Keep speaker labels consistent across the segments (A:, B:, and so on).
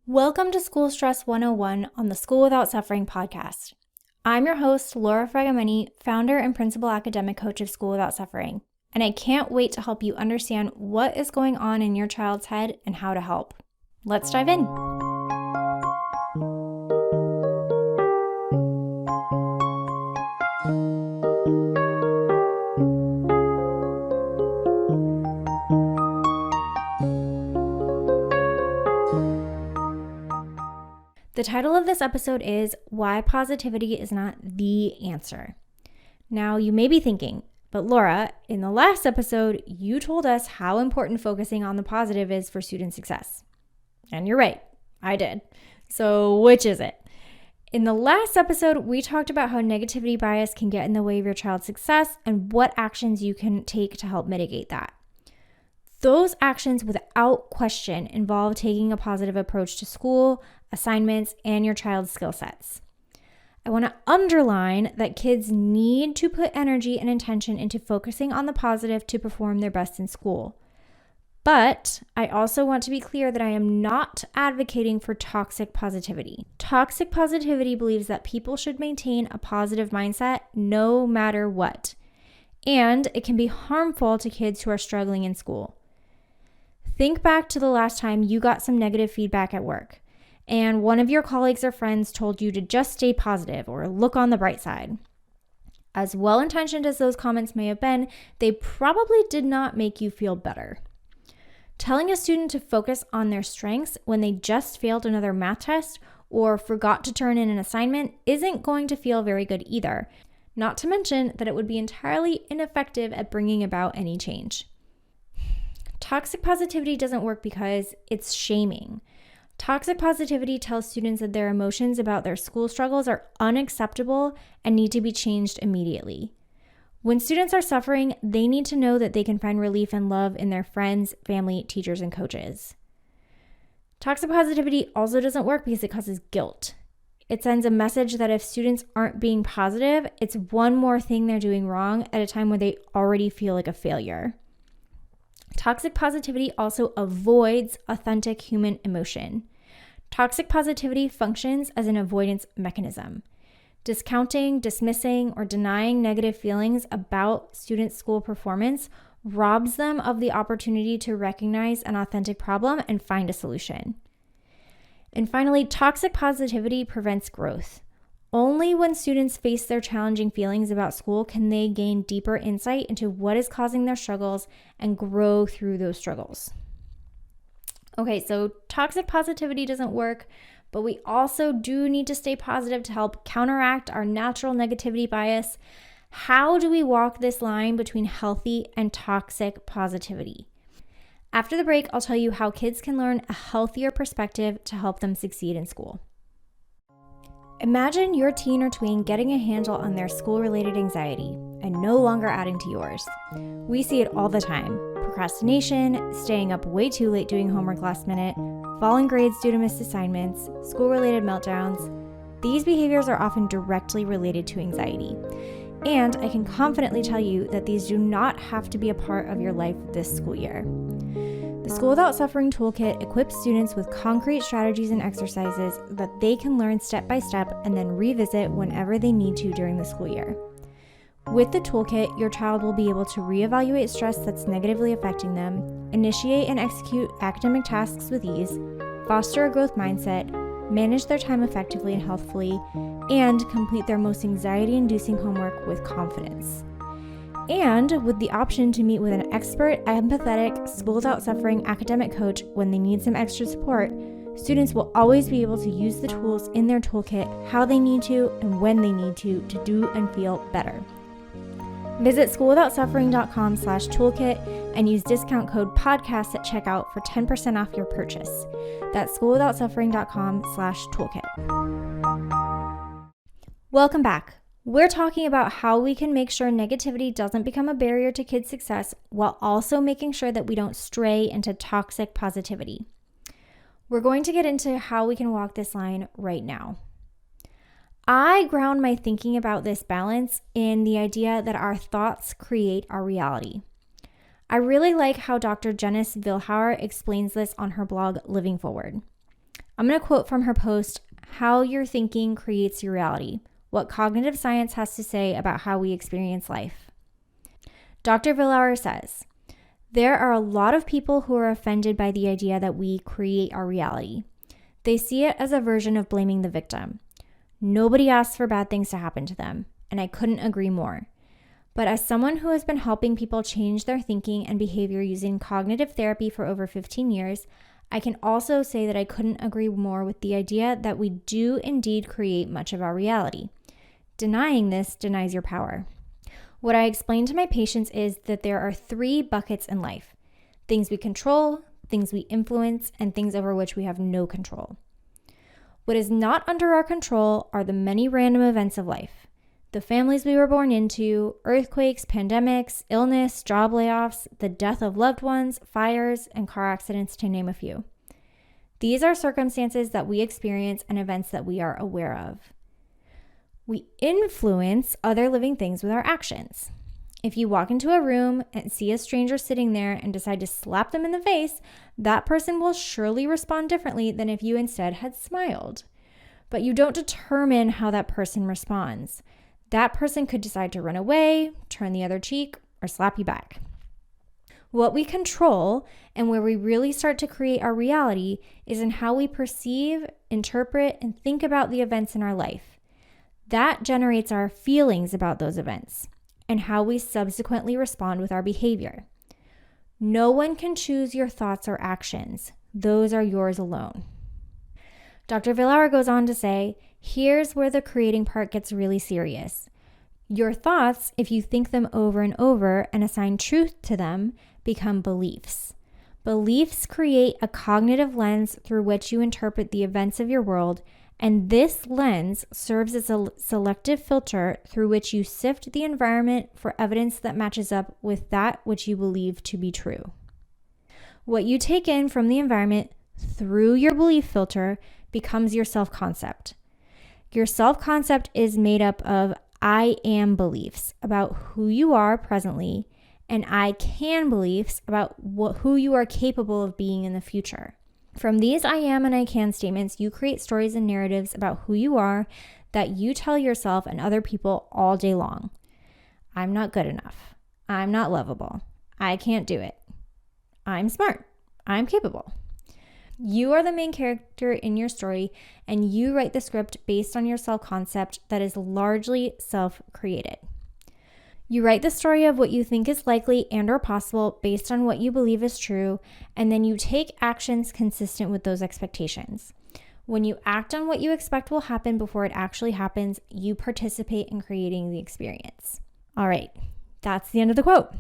A: Welcome to School Stress 101 on the School Without Suffering podcast. I'm your host, Laura Fragamini, founder and principal academic coach of School Without Suffering, and I can't wait to help you understand what is going on in your child's head and how to help. Let's dive in. The title of this episode is Why Positivity is Not the Answer. Now, you may be thinking, but Laura, in the last episode, you told us how important focusing on the positive is for student success. And you're right, I did. So which is it? In the last episode, we talked about how negativity bias can get in the way of your child's success and what actions you can take to help mitigate that. Those actions, without question, involve taking a positive approach to school, assignments, and your child's skill sets. I want to underline that kids need to put energy and intention into focusing on the positive to perform their best in school. But I also want to be clear that I am not advocating for toxic positivity. Toxic positivity believes that people should maintain a positive mindset no matter what, and it can be harmful to kids who are struggling in school. Think back to the last time you got some negative feedback at work, and one of your colleagues or friends told you to just stay positive or look on the bright side. As well-intentioned as those comments may have been, they probably did not make you feel better. Telling a student to focus on their strengths when they just failed another math test or forgot to turn in an assignment isn't going to feel very good either, not to mention that it would be entirely ineffective at bringing about any change. Toxic positivity doesn't work because it's shaming. Toxic positivity tells students that their emotions about their school struggles are unacceptable and need to be changed immediately. When students are suffering, they need to know that they can find relief and love in their friends, family, teachers, and coaches. Toxic positivity also doesn't work because it causes guilt. It sends a message that if students aren't being positive, it's one more thing they're doing wrong at a time when they already feel like a failure. Toxic positivity also avoids authentic human emotion. Toxic positivity functions as an avoidance mechanism. Discounting, dismissing, or denying negative feelings about students' school performance robs them of the opportunity to recognize an authentic problem and find a solution. And finally, toxic positivity prevents growth. Only when students face their challenging feelings about school can they gain deeper insight into what is causing their struggles and grow through those struggles. Okay, so toxic positivity doesn't work, but we also do need to stay positive to help counteract our natural negativity bias. How do we walk this line between healthy and toxic positivity? After the break, I'll tell you how kids can learn a healthier perspective to help them succeed in school. Imagine your teen or tween getting a handle on their school-related anxiety and no longer adding to yours. We see it all the time. Procrastination, staying up way too late doing homework last minute, falling grades due to missed assignments, school-related meltdowns. These behaviors are often directly related to anxiety. And I can confidently tell you that these do not have to be a part of your life this school year. The School Without Suffering Toolkit equips students with concrete strategies and exercises that they can learn step by step and then revisit whenever they need to during the school year. With the toolkit, your child will be able to reevaluate stress that's negatively affecting them, initiate and execute academic tasks with ease, foster a growth mindset, manage their time effectively and healthfully, and complete their most anxiety-inducing homework with confidence. And with the option to meet with an expert, empathetic, School Without Suffering academic coach when they need some extra support, students will always be able to use the tools in their toolkit how they need to and when they need to do and feel better. Visit schoolwithoutsuffering.com/toolkit and use discount code podcast at checkout for 10% off your purchase. That's schoolwithoutsuffering.com/toolkit. Welcome back. We're talking about how we can make sure negativity doesn't become a barrier to kids' success while also making sure that we don't stray into toxic positivity. We're going to get into how we can walk this line right now. I ground my thinking about this balance in the idea that our thoughts create our reality. I really like how Dr. Janice Vilhauer explains this on her blog, Living Forward. I'm going to quote from her post, How Your Thinking Creates Your Reality, What Cognitive Science Has to Say About How We Experience Life. Dr. Villauer says, there are a lot of people who are offended by the idea that we create our reality. They see it as a version of blaming the victim. Nobody asks for bad things to happen to them, and I couldn't agree more. But as someone who has been helping people change their thinking and behavior using cognitive therapy for over 15 years, I can also say that I couldn't agree more with the idea that we do indeed create much of our reality. Denying this denies your power. What I explain to my patients is that there are 3 buckets in life: things we control, things we influence, and things over which we have no control. What is not under our control are the many random events of life. The families we were born into, earthquakes, pandemics, illness, job layoffs, the death of loved ones, fires, and car accidents, to name a few. These are circumstances that we experience and events that we are aware of. We influence other living things with our actions. If you walk into a room and see a stranger sitting there and decide to slap them in the face, that person will surely respond differently than if you instead had smiled. But you don't determine how that person responds. That person could decide to run away, turn the other cheek, or slap you back. What we control and where we really start to create our reality is in how we perceive, interpret, and think about the events in our life. That generates our feelings about those events and how we subsequently respond with our behavior. No one can choose your thoughts or actions. Those are yours alone. Dr. Villauer goes on to say, here's where the creating part gets really serious. Your thoughts, if you think them over and over and assign truth to them, become beliefs. Beliefs create a cognitive lens through which you interpret the events of your world, and this lens serves as a selective filter through which you sift the environment for evidence that matches up with that which you believe to be true. What you take in from the environment through your belief filter becomes your self-concept. Your self-concept is made up of I am beliefs about who you are presently and I can beliefs about who you are capable of being in the future. From these I am and I can statements, you create stories and narratives about who you are that you tell yourself and other people all day long. I'm not good enough. I'm not lovable. I can't do it. I'm smart. I'm capable. You are the main character in your story, and you write the script based on your self-concept that is largely self-created. You write the story of what you think is likely and or possible based on what you believe is true, and then you take actions consistent with those expectations. When you act on what you expect will happen before it actually happens, you participate in creating the experience. All right, that's the end of the quote.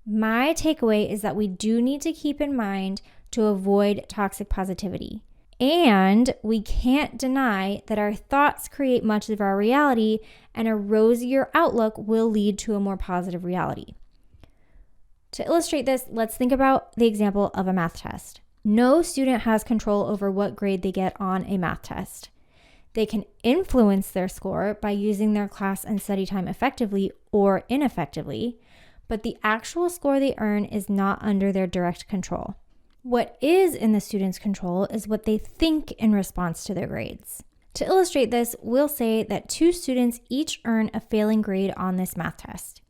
A: My takeaway is that we do need to keep in mind to avoid toxic positivity. And we can't deny that our thoughts create much of our reality, and a rosier outlook will lead to a more positive reality. To illustrate this, let's think about the example of a math test. No student has control over what grade they get on a math test. They can influence their score by using their class and study time effectively or ineffectively, but the actual score they earn is not under their direct control. What is in the student's control is what they think in response to their grades. To illustrate this, we'll say that 2 students each earn a failing grade on this math test.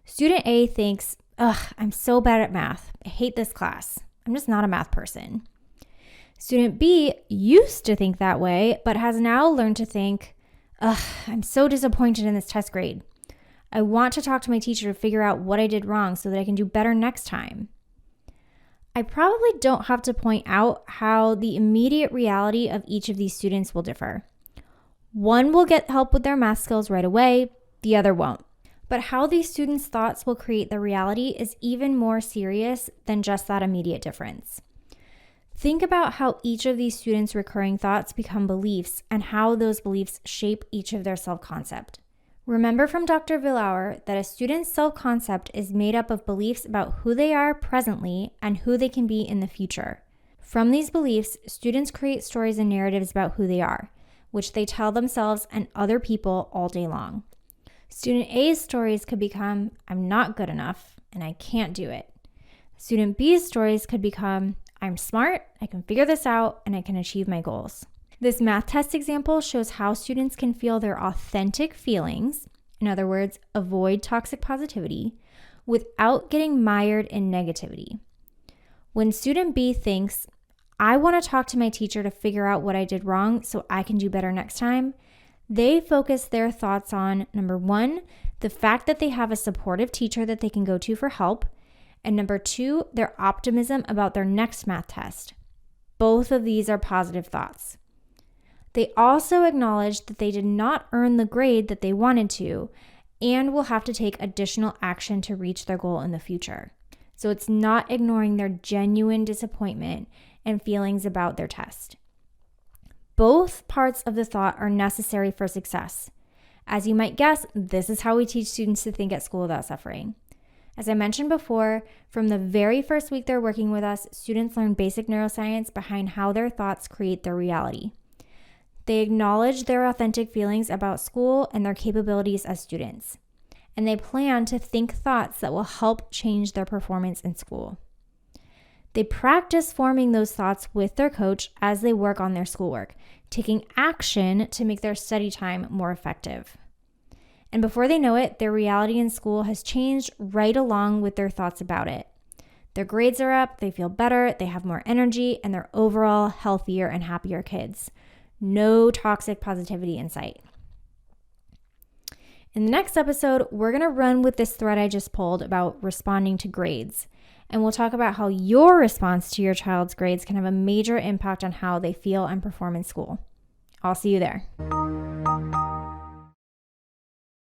A: Student A thinks, I'm so bad at math. I hate this class. I'm just not a math person. Student B used to think that way, but has now learned to think, I'm so disappointed in this test grade. I want to talk to my teacher to figure out what I did wrong so that I can do better next time. I probably don't have to point out how the immediate reality of each of these students will differ. One will get help with their math skills right away, the other won't. But how these students' thoughts will create the reality is even more serious than just that immediate difference. Think about how each of these students' recurring thoughts become beliefs and how those beliefs shape each of their self-concept. Remember from Dr. Villauer that a student's self-concept is made up of beliefs about who they are presently and who they can be in the future. From these beliefs, students create stories and narratives about who they are, which they tell themselves and other people all day long. Student A's stories could become, I'm not good enough and I can't do it. Student B's stories could become, I'm smart, I can figure this out, and I can achieve my goals. This math test example shows how students can feel their authentic feelings, in other words, avoid toxic positivity, without getting mired in negativity. When student B thinks, I want to talk to my teacher to figure out what I did wrong so I can do better next time, they focus their thoughts on, number one, the fact that they have a supportive teacher that they can go to for help, and number two, their optimism about their next math test. Both of these are positive thoughts. They also acknowledge that they did not earn the grade that they wanted to and will have to take additional action to reach their goal in the future. So it's not ignoring their genuine disappointment and feelings about their test. Both parts of the thought are necessary for success. As you might guess, this is how we teach students to think at school without suffering. As I mentioned before, from the very first week they're working with us, students learn basic neuroscience behind how their thoughts create their reality. They acknowledge their authentic feelings about school and their capabilities as students. And they plan to think thoughts that will help change their performance in school. They practice forming those thoughts with their coach as they work on their schoolwork, taking action to make their study time more effective. And before they know it, their reality in school has changed right along with their thoughts about it. Their grades are up, they feel better, they have more energy, and they're overall healthier and happier kids. No toxic positivity in sight. In the next episode, we're going to run with this thread I just pulled about responding to grades. And we'll talk about how your response to your child's grades can have a major impact on how they feel and perform in school. I'll see you there.